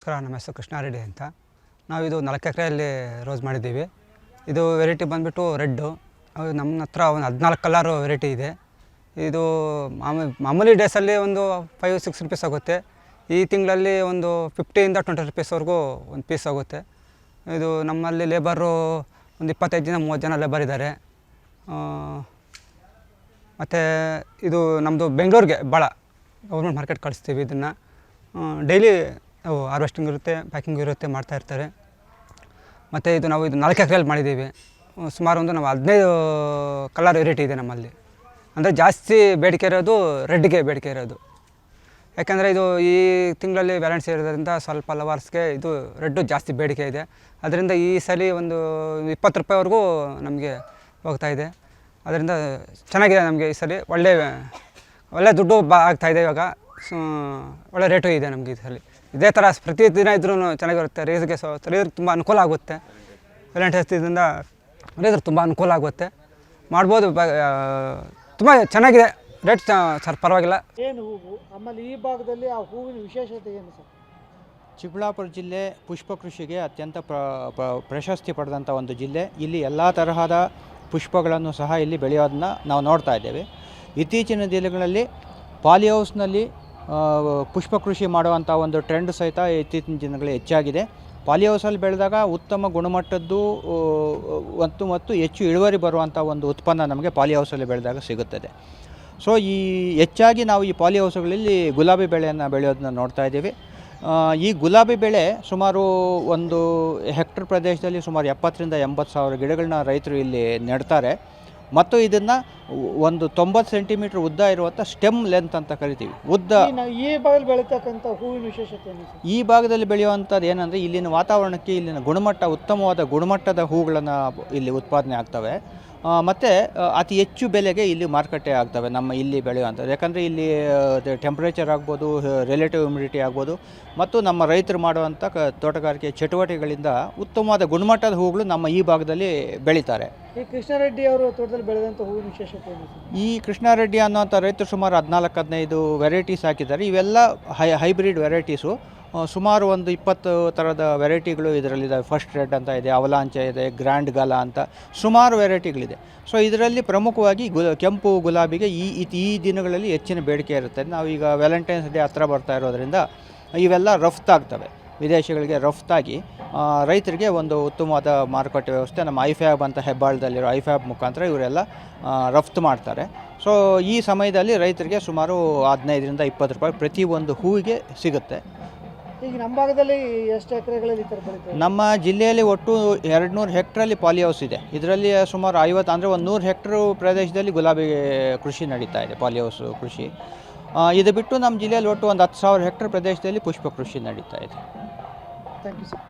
ನಮಸ್ಕಾರ, ನಮ್ಮ ಹೆಸರು ಕೃಷ್ಣಾರೆಡ್ಡಿ ಅಂತ. ನಾವಿದು 4 ಎಕರೆಯಲ್ಲಿ ರೋಸ್ ಮಾಡಿದ್ದೀವಿ. ಇದು ವೆರೈಟಿ ಬಂದುಬಿಟ್ಟು ರೆಡ್ಡು. ನಮ್ಮ ಹತ್ರ ಒಂದು 14 ಕಲರು ವೆರೈಟಿ ಇದೆ. ಇದು ಮಾಮೂಲಿ ಡೇಸಲ್ಲಿ ಒಂದು 5-6 ರುಪೀಸ್ ಆಗುತ್ತೆ. ಈ ತಿಂಗಳಲ್ಲಿ ಒಂದು 50 to 20 ರುಪೀಸ್ವರೆಗೂ ಒಂದು ಪೀಸ್ ಆಗುತ್ತೆ. ಇದು ನಮ್ಮಲ್ಲಿ ಲೇಬರು ಒಂದು 25-30 ಜನ ಲೇಬರ್ ಇದ್ದಾರೆ. ಮತ್ತು ಇದು ನಮ್ಮದು ಬೆಂಗಳೂರಿಗೆ ಭಾಳ ಗೌರ್ಮೆಂಟ್ ಮಾರ್ಕೆಟ್ ಕಳಿಸ್ತೀವಿ. ಇದನ್ನು ಡೈಲಿ ಹಾರ್ವೆಸ್ಟಿಂಗ್ ಇರುತ್ತೆ, ಪ್ಯಾಕಿಂಗ್ ಇರುತ್ತೆ, ಮಾಡ್ತಾಯಿರ್ತಾರೆ. ಮತ್ತು ಇದು 4 ಎಕರೆಯಲ್ಲಿ ಮಾಡಿದ್ದೀವಿ. ಸುಮಾರು ನಾವು 15 ಕಲರ್ ವೆರೈಟಿ ಇದೆ ನಮ್ಮಲ್ಲಿ. ಅಂದರೆ ಜಾಸ್ತಿ ಬೇಡಿಕೆ ಇರೋದು ರೆಡ್ಗೆ ಬೇಡಿಕೆ ಇರೋದು. ಯಾಕೆಂದರೆ ಇದು ಈ ತಿಂಗಳಲ್ಲಿ ವ್ಯಾಲೆಂಟ್ಸ್ ಇರೋದ್ರಿಂದ ಸ್ವಲ್ಪ ಲವರ್ಸ್ಗೆ ಇದು ರೆಡ್ಡು ಜಾಸ್ತಿ ಬೇಡಿಕೆ ಇದೆ. ಅದರಿಂದ ಈ ಸಲ ಒಂದು 20 ರೂಪಾಯಿವರೆಗೂ ನಮಗೆ ಹೋಗ್ತಾಯಿದೆ. ಅದರಿಂದ ಚೆನ್ನಾಗಿದೆ ನಮಗೆ ಈ ಸಲ. ಒಳ್ಳೆ ದುಡ್ಡು ಆಗ್ತಾಯಿದೆ. ಇವಾಗ ಒಳ್ಳೆ ರೇಟು ಇದೆ ನಮಗೆ ಈ ಸಲ. ಇದೇ ಥರ ಪ್ರತಿದಿನ ಇದ್ರೂ ಚೆನ್ನಾಗಿರುತ್ತೆ. ರೈತರಿಗೆ ರೈತರಿಗೆ ತುಂಬ ಅನುಕೂಲ ಆಗುತ್ತೆ. ವ್ಯಾಲೆಂಟೈನ್ಸ್ ಇದರಿಂದ ರೈತರಿಗೆ ತುಂಬ ಅನುಕೂಲ ಆಗುತ್ತೆ, ಮಾಡ್ಬೋದು. ತುಂಬ ಚೆನ್ನಾಗಿದೆ ರೇಟ್ ಸರ್, ಪರವಾಗಿಲ್ಲ. ಏನು ಹೂವು ಆಮೇಲೆ ಈ ಭಾಗದಲ್ಲಿ ಆ ಹೂವಿನ ವಿಶೇಷತೆ ಏನು ಸರ್? ಚಿಕ್ಕಬಳ್ಳಾಪುರ ಜಿಲ್ಲೆ ಪುಷ್ಪ ಕೃಷಿಗೆ ಅತ್ಯಂತ ಪ್ರಶಸ್ತಿ ಪಡೆದಂಥ ಒಂದು ಜಿಲ್ಲೆ. ಇಲ್ಲಿ ಎಲ್ಲ ತರಹದ ಪುಷ್ಪಗಳನ್ನು ಸಹ ಇಲ್ಲಿ ಬೆಳೆಯೋದನ್ನ ನಾವು ನೋಡ್ತಾ ಇದ್ದೇವೆ. ಇತ್ತೀಚಿನ ದಿನಗಳಲ್ಲಿ ಪಾಲಿಹೌಸ್ನಲ್ಲಿ ಪುಷ್ಪ ಕೃಷಿ ಮಾಡುವಂಥ ಒಂದು ಟ್ರೆಂಡ್ ಸಹಿತ ಇತ್ತೀಚಿನ ದಿನಗಳಲ್ಲಿ ಹೆಚ್ಚಾಗಿದೆ. ಪಾಲಿಹೌಸಲ್ಲಿ ಬೆಳೆದಾಗ ಉತ್ತಮ ಗುಣಮಟ್ಟದ್ದು ಮತ್ತು ಹೆಚ್ಚು ಇಳುವರಿ ಬರುವಂಥ ಒಂದು ಉತ್ಪನ್ನ ನಮಗೆ ಪಾಲಿಹೌಸಲ್ಲಿ ಬೆಳೆದಾಗ ಸಿಗುತ್ತದೆ. ಸೊ ಹೆಚ್ಚಾಗಿ ನಾವು ಈ ಪಾಲಿಹೌಸ್ಗಳಲ್ಲಿ ಗುಲಾಬಿ ಬೆಳೆಯನ್ನು ಬೆಳೆಯೋದನ್ನ ನೋಡ್ತಾ ಇದ್ದೀವಿ. ಈ ಗುಲಾಬಿ ಬೆಳೆ ಸುಮಾರು 1 ಹೆಕ್ಟರ್ ಪ್ರದೇಶದಲ್ಲಿ ಸುಮಾರು 70,000 to 80,000 ಗಿಡಗಳನ್ನ ರೈತರು ಇಲ್ಲಿ ನೆಡ್ತಾರೆ. ಮತ್ತು ಇದನ್ನು ಒಂದು 90 ಸೆಂಟಿಮೀಟ್ರ್ ಉದ್ದ ಇರುವಂಥ ಸ್ಟೆಮ್ ಲೆಂತ್ ಅಂತ ಕರಿತೀವಿ. ಉದ್ದ ಈ ಭಾಗದಲ್ಲಿ ಬೆಳೀತಕ್ಕಂಥ ಹೂವಿನ ವಿಶೇಷತೆ ಏನು ಸರ್? ಈ ಭಾಗದಲ್ಲಿ ಬೆಳೆಯುವಂಥದ್ದು ಏನಂದರೆ ಇಲ್ಲಿನ ವಾತಾವರಣಕ್ಕೆ ಇಲ್ಲಿನ ಉತ್ತಮವಾದ ಗುಣಮಟ್ಟದ ಹೂಗಳನ್ನು ಇಲ್ಲಿ ಉತ್ಪಾದನೆ ಆಗ್ತವೆ. ಮತ್ತು ಅತಿ ಹೆಚ್ಚು ಬೆಲೆಗೆ ಇಲ್ಲಿ ಮಾರುಕಟ್ಟೆ ಆಗ್ತವೆ ನಮ್ಮ ಇಲ್ಲಿ ಬೆಳೆಯುವಂಥದ್ದು. ಯಾಕಂದರೆ ಇಲ್ಲಿ ಟೆಂಪ್ರೇಚರ್ ಆಗ್ಬೋದು, ರಿಲೇಟಿವ್ ಹ್ಯುಮಿಡಿಟಿ ಆಗ್ಬೋದು, ಮತ್ತು ನಮ್ಮ ರೈತರು ಮಾಡುವಂಥ ತೋಟಗಾರಿಕೆ ಚಟುವಟಿಕೆಗಳಿಂದ ಉತ್ತಮವಾದ ಗುಣಮಟ್ಟದ ಹೂಗಳು ನಮ್ಮ ಈ ಭಾಗದಲ್ಲಿ ಬೆಳೀತಾರೆ. ಈ ಕೃಷ್ಣಾರೆಡ್ಡಿ ಅವರು ತೋಟದಲ್ಲಿ ಬೆಳೆದಂಥ ಹೂವಿನ ವಿಶೇಷತೆ ಏನು ಸರ್? ಈ ಕೃಷ್ಣಾರೆಡ್ಡಿ ಅನ್ನೋಂಥ ರೈತರು ಸುಮಾರು 14-15 ವೆರೈಟೀಸ್ ಹಾಕಿದ್ದಾರೆ. ಇವೆಲ್ಲ ಹೈಬ್ರಿಡ್ ವೆರೈಟೀಸು. ಸುಮಾರು ಒಂದು 20 ಥರದ ವೆರೈಟಿಗಳು ಇದರಲ್ಲಿದ್ದಾವೆ. ಫಸ್ಟ್ ರೆಡ್ ಅಂತ ಇದೆ, ಅವಲಾಂಚ ಇದೆ, ಗ್ರ್ಯಾಂಡ್ ಗಾಲಾ ಅಂತ ಸುಮಾರು ವೆರೈಟಿಗಳಿದೆ. ಸೊ ಇದರಲ್ಲಿ ಪ್ರಮುಖವಾಗಿ ಕೆಂಪು ಗುಲಾಬಿಗೆ ಈ ದಿನಗಳಲ್ಲಿ ಹೆಚ್ಚಿನ ಬೇಡಿಕೆ ಇರುತ್ತೆ. ನಾವೀಗ ವ್ಯಾಲೆಂಟೈನ್ಸ್ ಡೇ ಹತ್ರ ಬರ್ತಾ ಇರೋದ್ರಿಂದ ಇವೆಲ್ಲ ರಫ್ತಾಗ್ತವೆ, ವಿದೇಶಗಳಿಗೆ ರಫ್ತಾಗಿ ರೈತರಿಗೆ ಒಂದು ಉತ್ತಮವಾದ ಮಾರುಕಟ್ಟೆ ವ್ಯವಸ್ಥೆ ನಮ್ಮ ಐಫ್ಯಾಬ್ ಅಂತ ಹೆಬ್ಬಾಳದಲ್ಲಿರೋ ಐಫ್ಯಾಬ್ ಮುಖಾಂತರ ಇವರೆಲ್ಲ ರಫ್ತು ಮಾಡ್ತಾರೆ. ಸೊ ಈ ಸಮಯದಲ್ಲಿ ರೈತರಿಗೆ ಸುಮಾರು 15-20 ರೂಪಾಯಿ ಪ್ರತಿ ಒಂದು ಹೂವಿಗೆ ಸಿಗುತ್ತೆ. ಈಗ ನಮ್ಮ ಭಾಗದಲ್ಲಿ ಎಷ್ಟು ಎಕರೆಗಳಲ್ಲಿ ಈ ಥರ ಬೆಳೀತಾರೆ? ನಮ್ಮ ಜಿಲ್ಲೆಯಲ್ಲಿ ಒಟ್ಟು 200 ಹೆಕ್ಟ್ರಲ್ಲಿ ಪಾಲಿಹೌಸ್ ಇದೆ. ಇದರಲ್ಲಿ ಸುಮಾರು 50 ಅಂದರೆ ಒಂದು 100 ಹೆಕ್ಟರ್ ಪ್ರದೇಶದಲ್ಲಿ ಗುಲಾಬಿ ಕೃಷಿ ನಡೀತಾ ಇದೆ, ಪಾಲಿಹೌಸ್ ಕೃಷಿ. ಇದು ಬಿಟ್ಟು ನಮ್ಮ ಜಿಲ್ಲೆಯಲ್ಲಿ ಒಟ್ಟು ಒಂದು 10,000 ಹೆಕ್ಟರ್ ಪ್ರದೇಶದಲ್ಲಿ ಪುಷ್ಪ ಕೃಷಿ ನಡೀತಾ ಇದೆ. Thank you sir.